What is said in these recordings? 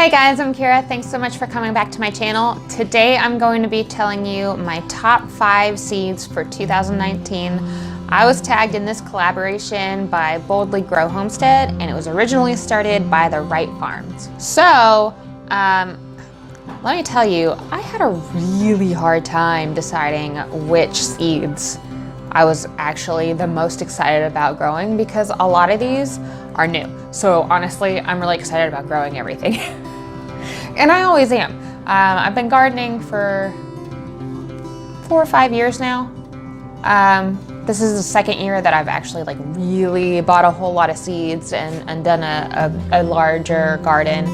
Hey guys, I'm Kira. Thanks so much for coming back to my channel. Today I'm going to be telling you my top 5 seeds for 2019. I was tagged in this collaboration by Boldly Grow Homestead, and it was originally started by the Wright Farms. So, let me tell you, I had a really hard time deciding which seeds I was actually the most excited about growing because a lot of these are new. So honestly, I'm really excited about growing everything. And I always am. I've been gardening for 4 or 5 years now. This is the second year that I've actually really bought a whole lot of seeds and done a larger garden.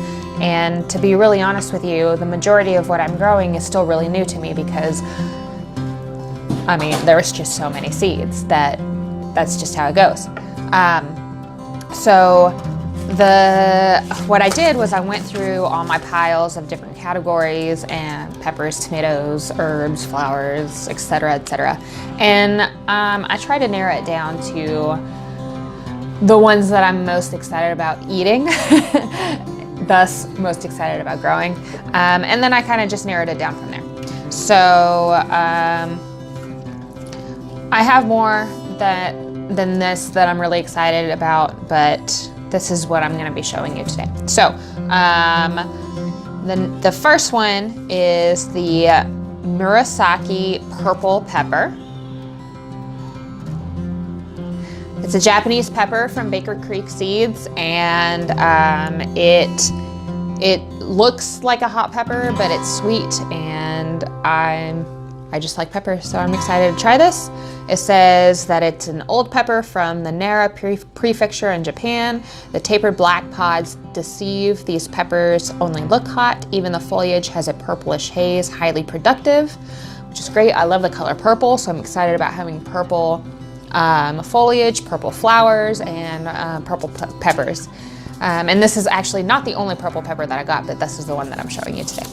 And to be really honest with you, the majority of what I'm growing is still really new to me because I mean, there's just so many seeds that's just how it goes. What I did was I went through all my piles of different categories and peppers, tomatoes, herbs, flowers, etc., etc. And I tried to narrow it down to the ones that I'm most excited about eating, thus most excited about growing. And then I kind of just narrowed it down from there. So I have more than this that I'm really excited about, but this is what I'm going to be showing you today. So, the first one is the Murasaki purple pepper. It's a Japanese pepper from Baker Creek Seeds, and it looks like a hot pepper, but it's sweet, and I just like peppers, so I'm excited to try this. It says that it's an old pepper from the Nara prefecture in Japan. The tapered black pods deceive. These peppers only look hot. Even the foliage has a purplish haze, highly productive, which is great. I love the color purple, so I'm excited about having purple foliage, purple flowers, and purple peppers. And this is actually not the only purple pepper that I got, but this is the one that I'm showing you today.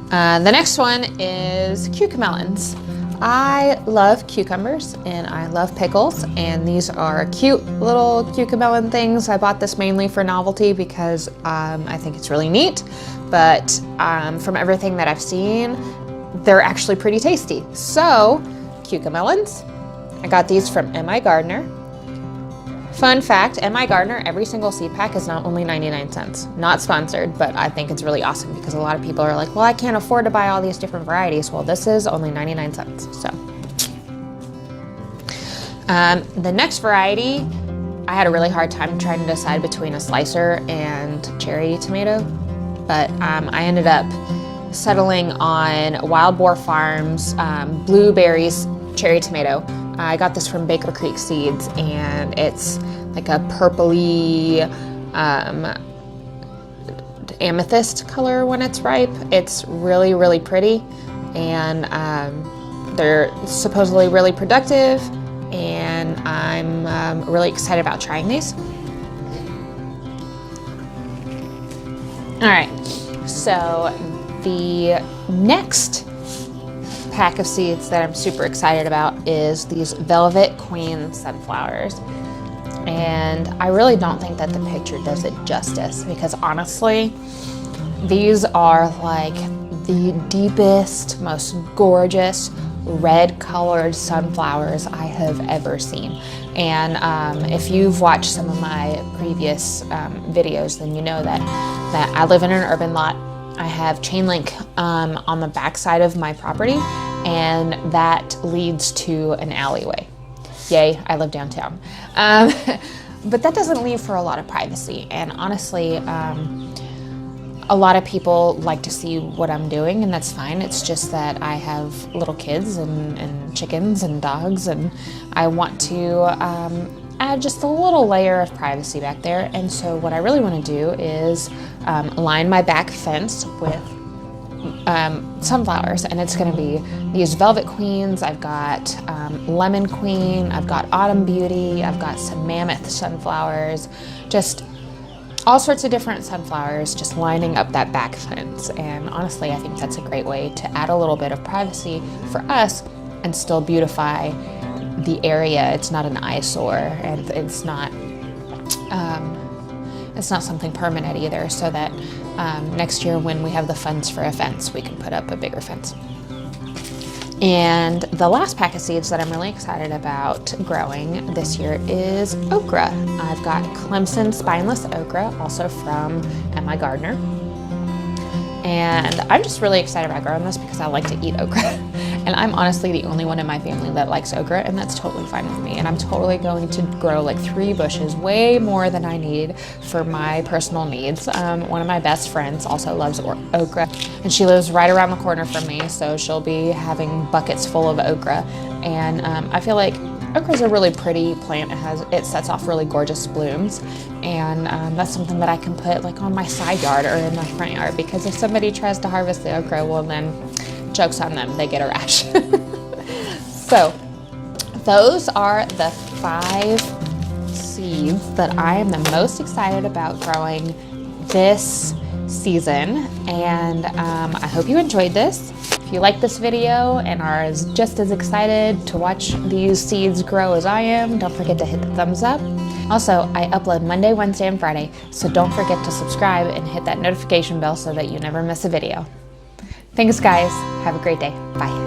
The next one is cucamelons. I love cucumbers and I love pickles, and these are cute little cucamelon things. I bought this mainly for novelty because I think it's really neat, but from everything that I've seen, they're actually pretty tasty. So, cucamelons, I got these from migardener. Fun fact, migardener, every single seed pack is not only 99 cents. Not sponsored, but I think it's really awesome because a lot of people are like, well, I can't afford to buy all these different varieties. Well, this is only 99 cents, so. The next variety, I had a really hard time trying to decide between a slicer and cherry tomato, but I ended up settling on Wild Boar Farms Blueberries cherry tomato. I got this from Baker Creek Seeds, and it's like a purpley amethyst color when it's ripe. It's really, really pretty, and they're supposedly really productive, and I'm really excited about trying these. All right, so the next pack of seeds that I'm super excited about is these Velvet Queen sunflowers, and I really don't think that the picture does it justice because honestly these are like the deepest, most gorgeous red colored sunflowers I have ever seen. And if you've watched some of my previous videos, then you know that I live in an urban lot. I have chain link on the back side of my property, and that leads to an alleyway. Yay, I live downtown. But that doesn't leave for a lot of privacy, and honestly, a lot of people like to see what I'm doing, and that's fine. It's just that I have little kids and chickens and dogs, and I want to add just a little layer of privacy back there. And so what I really want to do is line my back fence with sunflowers, and it's going to be these Velvet Queens. I've got Lemon Queen, I've got Autumn Beauty, I've got some Mammoth sunflowers, just all sorts of different sunflowers just lining up that back fence. And honestly, I think that's a great way to add a little bit of privacy for us and still beautify the area. It's not an eyesore, and it's not it's not something permanent either, so that next year when we have the funds for a fence, we can put up a bigger fence. And the last pack of seeds that I'm really excited about growing this year is okra. I've got Clemson spineless okra, also from My Gardener. And I'm just really excited about growing this because I like to eat okra. And I'm honestly the only one in my family that likes okra, and that's totally fine with me. And I'm totally going to grow like 3 bushes, way more than I need for my personal needs. One of my best friends also loves okra, and she lives right around the corner from me, so she'll be having buckets full of okra. And I feel like okra is a really pretty plant. It sets off really gorgeous blooms, and that's something that I can put like on my side yard or in my front yard, because if somebody tries to harvest the okra, well then, joke's on them, they get a rash. So those are the 5 seeds that I am the most excited about growing this season, and I hope you enjoyed this. If you like this video and are just as excited to watch these seeds grow as I am, don't forget to hit the thumbs up. Also, I upload Monday, Wednesday, and Friday, so don't forget to subscribe and hit that notification bell so that you never miss a video. Thanks, guys. Have a great day. Bye.